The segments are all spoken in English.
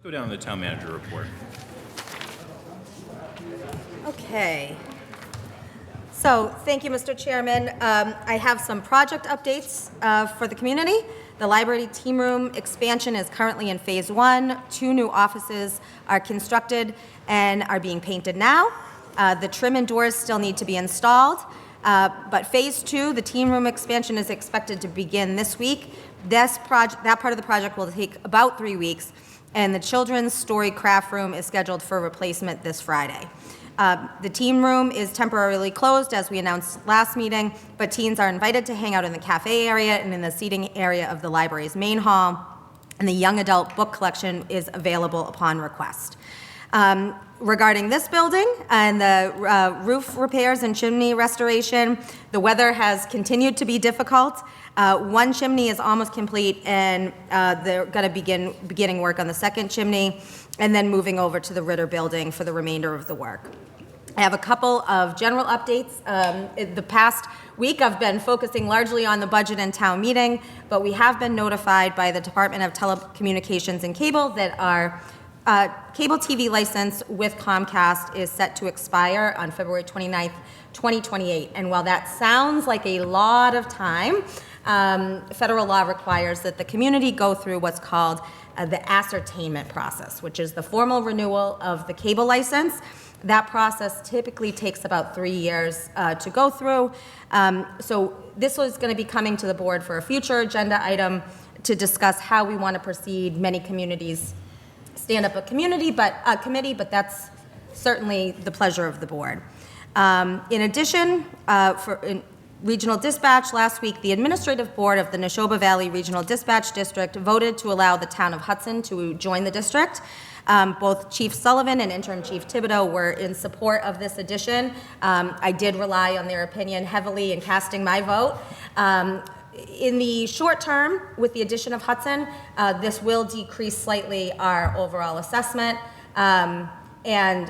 Go down to the town manager report. Okay. So, thank you, Mr. Chairman. I have some project updates for the community. The library team room expansion is currently in phase 1. 2 new offices are constructed and are being painted now. The trim and doors still need to be installed. But phase 2, the team room expansion, is expected to begin this week. That part of the project will take about 3 weeks, and the children's story craft room is scheduled for replacement this Friday. The team room is temporarily closed, as we announced last meeting, but teens are invited to hang out in the cafe area and in the seating area of the library's main hall, and the young adult book collection is available upon request. Regarding this building and the roof repairs and chimney restoration, the weather has continued to be difficult. One chimney is almost complete, and they're going to beginning work on the second chimney, and then moving over to the Ritter building for the remainder of the work. I have a couple of general updates. The past week I've been focusing largely on the budget and town meeting, but we have been notified by the Department of Telecommunications and Cable that our cable TV license with Comcast is set to expire on February 29th, 2028. And while that sounds like a lot of time, federal law requires that the community go through what's called the ascertainment process, which is the formal renewal of the cable license. That process typically takes about 3 years to go through. So this was going to be coming to the board for a future agenda item to discuss how we want to proceed. Many communities stand up a committee, but that's certainly the pleasure of the board. In addition, in Regional Dispatch, last week, the Administrative Board of the Neshoba Valley Regional Dispatch District voted to allow the town of Hudson to join the district. Both Chief Sullivan and Interim Chief Thibodeau were in support of this addition. I did rely on their opinion heavily in casting my vote. In the short term, with the addition of Hudson, this will decrease slightly our overall assessment. And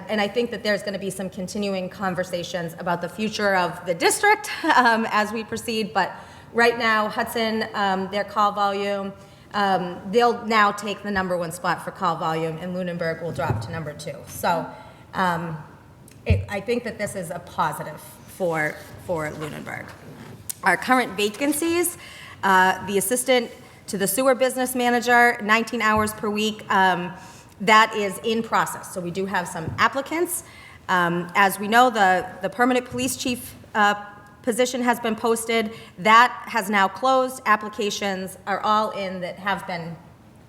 I think that there's going to be some continuing conversations about the future of the district as we proceed. But right now, Hudson, their call volume, they'll now take the #1 spot for call volume, and Lunenburg will drop to #2. So I think that this is a positive for Lunenburg. Our current vacancies, the assistant to the sewer business manager, 19 hours per week, that is in process. So we do have some applicants. As we know, the permanent police chief position has been posted. That has now closed. Applications are all in that have been,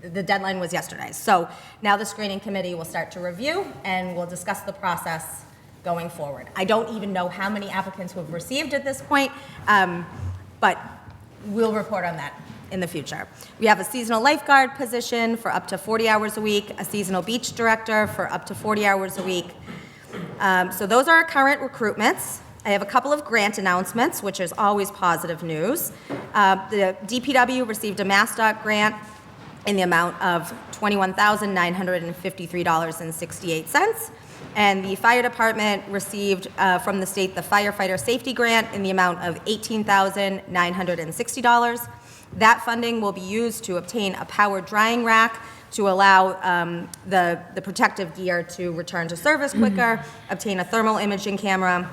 the deadline was yesterday. So now the screening committee will start to review, and we'll discuss the process going forward. I don't even know how many applicants we've received at this point, but we'll report on that in the future. We have a seasonal lifeguard position for up to 40 hours a week, a seasonal beach director for up to 40 hours a week. So those are our current recruitments. I have a couple of grant announcements, which is always positive news. The DPW received a MassDOT grant in the amount of $21,953.68. And the fire department received from the state the firefighter safety grant in the amount of $18,960. That funding will be used to obtain a power drying rack to allow the protective gear to return to service quicker, obtain a thermal imaging camera,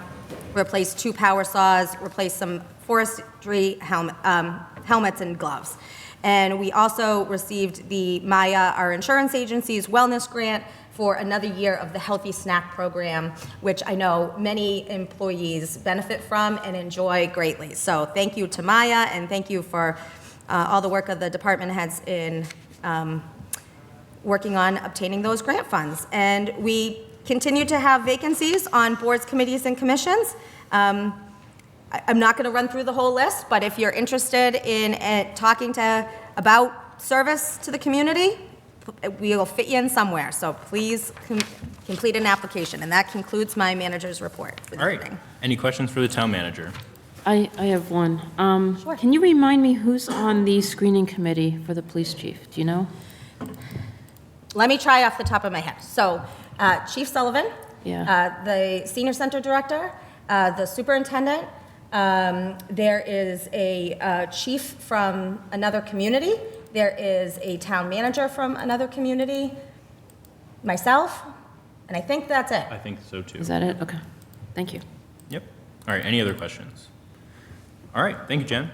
replace 2 power saws, replace some forestry helmets and gloves. And we also received the Maya, our insurance agency's wellness grant, for another year of the Healthy Snack Program, which I know many employees benefit from and enjoy greatly. So thank you to Maya, and thank you for all the work of the department heads in working on obtaining those grant funds. And we continue to have vacancies on boards, committees, and commissions. I'm not going to run through the whole list, but if you're interested in talking about service to the community, we will fit you in somewhere. So please complete an application. And that concludes my manager's report for the evening. Any questions for the town manager? I have one. Sure. Can you remind me who's on the screening committee for the police chief? Do you know? Let me try off the top of my head. So Chief Sullivan, Yeah. the senior center director, the superintendent, there is a chief from another community. There is a town manager from another community. myself, and I think that's it. I think so too. Is that it? Okay. Thank you. Yep. All right, any other questions? All right, thank you, Jen.